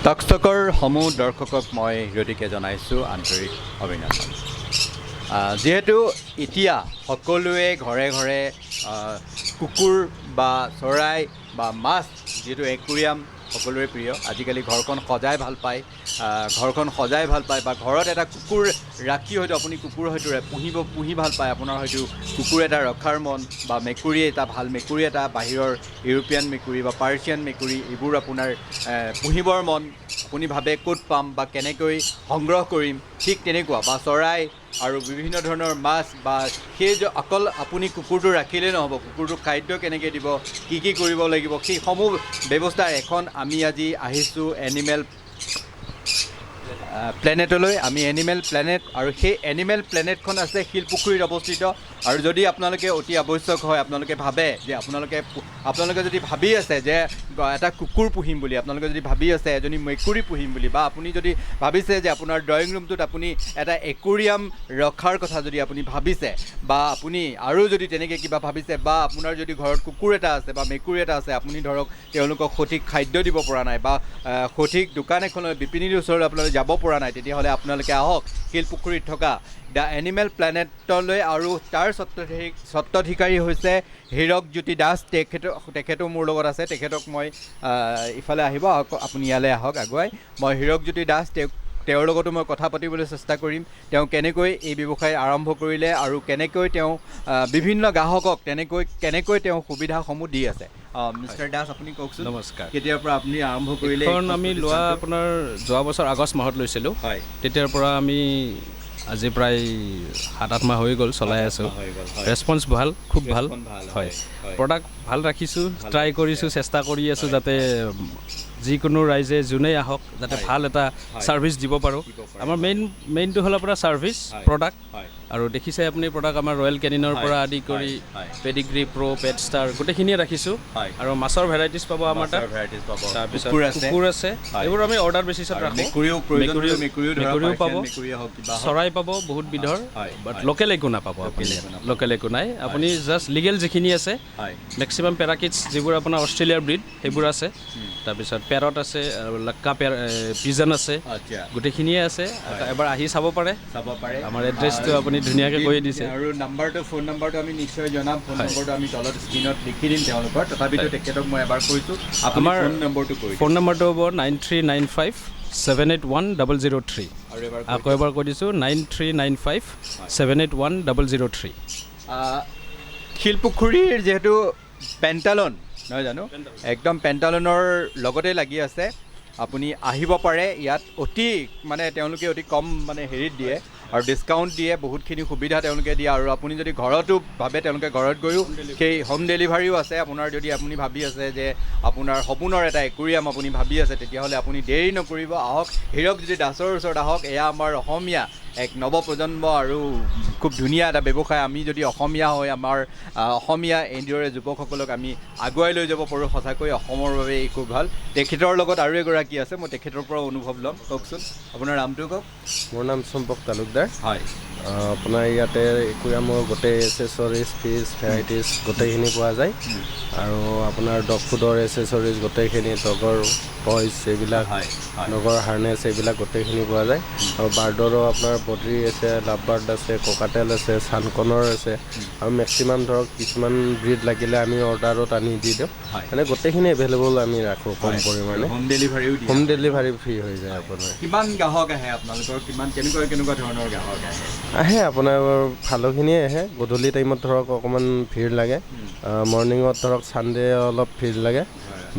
টকষ্টকৰ সমূহ দৰ্শকক মই হৃদয়কে জনাইছোঁ আন্তৰিক অভিনন্দন। যিহেতু এতিয়া সকলোৱে ঘৰে ঘৰে কুকুৰ বা চৰাই বা মাছ যিহেতু একুৰিয়াম সকলোৰে প্ৰিয়। আজিকালি ঘৰখন সজাই ভাল পায়, বা ঘৰত এটা কুকুৰ ৰাখি হয়তো আপুনি কুকুৰ হয়তো পুহি ভাল পায়। আপোনাৰ হয়তো কুকুৰ এটা ৰখাৰ মন বা মেকুৰী এটা ভাল মেকুৰী এটা বাহিৰৰ ইউৰোপীয়ান মেকুৰী বা পাৰ্চিয়ান মেকুৰী এইবোৰ আপোনাৰ পুহিবৰ মন। আপুনি ভাবে ক'ত পাম বা কেনেকৈ সংগ্ৰহ কৰিম, ঠিক তেনেকুৱা বা চৰাই আৰু বিভিন্ন ধৰণৰ মাছ বা সেই অকল আপুনি কুকুৰটো ৰাখিলেই নহ'ব, কুকুৰটোক খাদ্য কেনেকৈ দিব, কি কৰিব লাগিব, সেইসমূহ ব্যৱস্থাৰ এখন আমি আজি আহিছোঁ এনিমেল প্লেনেটলৈ। আমি এনিমেল প্লেনেট, আৰু সেই এনিমেল প্লেনেটখন আছে শিলপুখুৰীত অৱস্থিত। আৰু যদি আপোনালোকে অতি আৱশ্যক হয়, আপোনালোকে ভাবে যে আপোনালোকে যদি ভাবি আছে যে এটা কুকুৰ পুহিম বুলি, আপোনালোকে যদি ভাবি আছে এজনী মেকুৰী পুহিম বুলি, বা আপুনি যদি ভাবিছে যে আপোনাৰ ড্ৰয়িং ৰুমটোত আপুনি এটা একুৰিয়াম ৰখাৰ কথা যদি আপুনি ভাবিছে, বা আপুনি আৰু যদি তেনেকৈ কিবা ভাবিছে, বা আপোনাৰ যদি ঘৰত কুকুৰ এটা আছে বা মেকুৰী এটা আছে, আপুনি ধৰক তেওঁলোকক সঠিক খাদ্য দিব পৰা নাই বা সঠিক দোকান এখনৰ বিপণীৰ ওচৰলৈ আপোনালোকে যাব পৰা নাই, তেতিয়াহ'লে আপোনালোকে আহক শিলপুখুৰীত থকা দ্য এনিমেল প্লেনেটলৈ। আৰু তাৰ স্বত্বাধিকাৰী হৈছে হীৰকজ্যোতি দাস। তেখেতো মোৰ লগত আছে। তেখেতক মই ইফালে আহিব, আপুনি ইয়ালৈ আহক আগুৱাই। মই হীৰকজ্যোতি দাস, তেওঁৰ লগতো মই কথা পাতিবলৈ চেষ্টা কৰিম। তেওঁ কেনেকৈ এই ব্যৱসায় আৰম্ভ কৰিলে আৰু কেনেকৈ তেওঁ বিভিন্ন গ্ৰাহকক কেনেকৈ তেওঁ সুবিধাসমূহ দি আছে। মিষ্টাৰ দাস, আপুনি কওকচোন। নমস্কাৰ। কেতিয়াৰ পৰা আপুনি আৰম্ভ কৰিলে? এখন আমি লোৱা আপোনাৰ যোৱা বছৰ আগষ্ট মাহত লৈছিলোঁ। হয়। তেতিয়াৰ পৰা আমি আজি প্ৰায় 7-8 মাহ হৈ গ'ল চলাই আছোঁ। ৰেছপন্স ভাল, খুব ভাল। হয়, প্ৰডাক্ট ভাল ৰাখিছোঁ, ট্ৰাই কৰিছোঁ, চেষ্টা কৰি আছোঁ যাতে যিকোনো ৰাইজে যোনেই আহক যাতে ভাল এটা ছাৰ্ভিচ দিব পাৰোঁ। আমাৰ মেইনটো হ'ল আপোনাৰ ছাৰ্ভিচ, প্ৰডাক্ট। আৰু দেখিছে আপুনি প্ৰডাক্ট আমাৰ ৰয়েল কেনিনৰ পৰা আদি কৰি পেডিগ্ৰী, প্ৰ', পেট ষ্টাৰ গোটেইখিনিয়ে ৰাখিছোঁ। আৰু মাছৰ ভেৰাইটিজ পাব আমাৰ তাত। তাৰপিছত কুকুৰ আছে, এইবোৰ আমি অৰ্ডাৰ বেচিছত ৰাখোঁ। মেকুৰীও পাব, চৰাই পাব বহুত বিধৰ, বাট লোকেল একো নাপাব আপুনি। লোকেল একো নাই, আপুনি জাষ্ট লিগেল যিখিনি আছে, মেক্সিমাম পেৰাকিটছ যিবোৰ আপোনাৰ অষ্ট্ৰেলিয়াৰ ব্ৰিড সেইবোৰ আছে। তাৰপিছত পেৰট আছে, লাক্কা পিজন আছে, গোটেইখিনিয়ে আছে। এবাৰ আহি চাব পাৰে। আমাৰ এড্ৰেছটো আপুনি ধুনীয়াকৈ কৈ দিছে। আৰু ফোন নম্বৰটো আমি নিশ্চয় জনাম। ফোন নম্বৰটো আমি তলত স্ক্ৰীণত লিখি দিম তেওঁলোকৰ। তথাপিতো তেখেতক মই এবাৰ কৈছোঁ, আমাৰ ফোন নম্বৰটো হ'ব 9395781003। আকৌ এবাৰ কৈ দিছোঁ 9395781003। শিলপুখুৰীৰ যিহেতু পেণ্টালন নহয় জানো, একদম পেণ্টালনৰ লগতে লাগি আছে। আপুনি আহিব পাৰে ইয়াত। তেওঁলোকে অতি কম হেৰিত দিয়ে আৰু ডিছকাউণ্ট দিয়ে, বহুতখিনি সুবিধা তেওঁলোকে দিয়ে। আৰু আপুনি যদি ঘৰতো ভাবে, তেওঁলোকে ঘৰত গৈও সেই হোম ডেলিভাৰীও আছে। যদি আপুনি ভাবি আছে যে আপোনাৰ সপোনৰ এটা একুৰিয়াম আপুনি ভাবি আছে, তেতিয়াহ'লে আপুনি দেৰি নকৰিব, আহক হীৰকজ্যোতি দাসৰ ওচৰত আহক। এয়া আমাৰ অসমীয়া এক নৱপ্ৰজন্ম আৰু খুব ধুনীয়া এটা ব্যৱসায়। আমি যদি অসমীয়া হৈ আমাৰ অসমীয়া এনেদৰে যুৱকসকলক আমি আগুৱাই লৈ যাব পাৰোঁ, সঁচাকৈ অসমৰ বাবে এই খুব ভাল। তেখেতৰ লগত আৰু এগৰাকী আছে, মই তেখেতৰ পৰা অনুভৱ ল'ম। কওকচোন, আপোনাৰ নামটো কওক। মোৰ নাম চম্পক তালুকদাৰ। হয়। আপোনাৰ ইয়াতে একুৰিয়ামৰ গোটেই এচেছৰিজ, ফিছ, ভেৰাইটিজ গোটেইখিনি পোৱা যায়। আৰু আপোনাৰ ডগ ফুডৰ এচেছৰিজ গোটেইখিনি, ডগৰ টয়ছ এইবিলাক, ডগৰ হাৰ্নেছ এইবিলাক গোটেইখিনি পোৱা যায়। আৰু বাৰ্ডৰো আপোনাৰ বদ্ৰী আছে, লাভ বাৰ্ড আছে, ককাটেল আছে, ছানকনৰ আছে। আৰু মেক্সিমাম ধৰক কিছুমান ব্ৰিড লাগিলে আমি অৰ্ডাৰত আনি দি দিওঁ। মানে গোটেইখিনি এভেইলেবল আমি ৰাখোঁ কম পৰিমাণে। হোম ডেলিভাৰী ফ্ৰী হৈ যায় আপোনাৰ। কিমান গ্ৰাহক আহে আপোনালোকৰ? কেনেকুৱা ধৰণৰ গ্ৰাহক আহে? আপোনাৰ ভালোখিনিয়ে আহে। গধূলি টাইমত ধৰক অকণমান ভিৰ লাগে, মৰ্ণিঙত ধৰক ছানডে অলপ ভিৰ লাগে।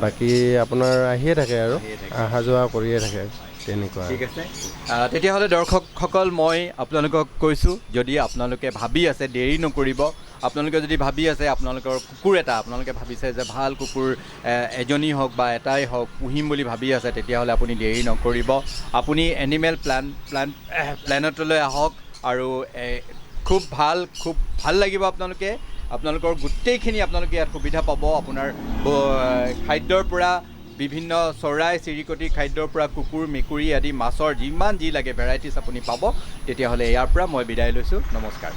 বাকী আপোনাৰ আহিয়ে থাকে আৰু অহা যোৱা কৰিয়ে থাকে তেনেকুৱা। ঠিক আছে, তেতিয়াহ'লে দৰ্শকসকল মই আপোনালোকক কৈছোঁ, যদি আপোনালোকে ভাবি আছে দেৰি নকৰিব। আপোনালোকে যদি ভাবি আছে আপোনালোকৰ কুকুৰ এটা, আপোনালোকে ভাবিছে যে ভাল কুকুৰ এজনী হওক বা এটাই হওক পুহিম বুলি ভাবি আছে, তেতিয়াহ'লে আপুনি দেৰি নকৰিব। আপুনি এনিমেল প্লেনেটলৈ আহক আৰু খুব ভাল লাগিব। আপোনালোকৰ গোটেইখিনি আপোনালোকে ইয়াত সুবিধা পাব। আপোনাৰ খাদ্যৰ পৰা বিভিন্ন চৰাই চিৰিকটি, খাদ্যৰ পৰা কুকুৰ, মেকুৰী আদি মাছৰ যি লাগে ভেৰাইটিজ আপুনি পাব। তেতিয়াহ'লে ইয়াৰ পৰা মই বিদায় লৈছোঁ। নমস্কাৰ।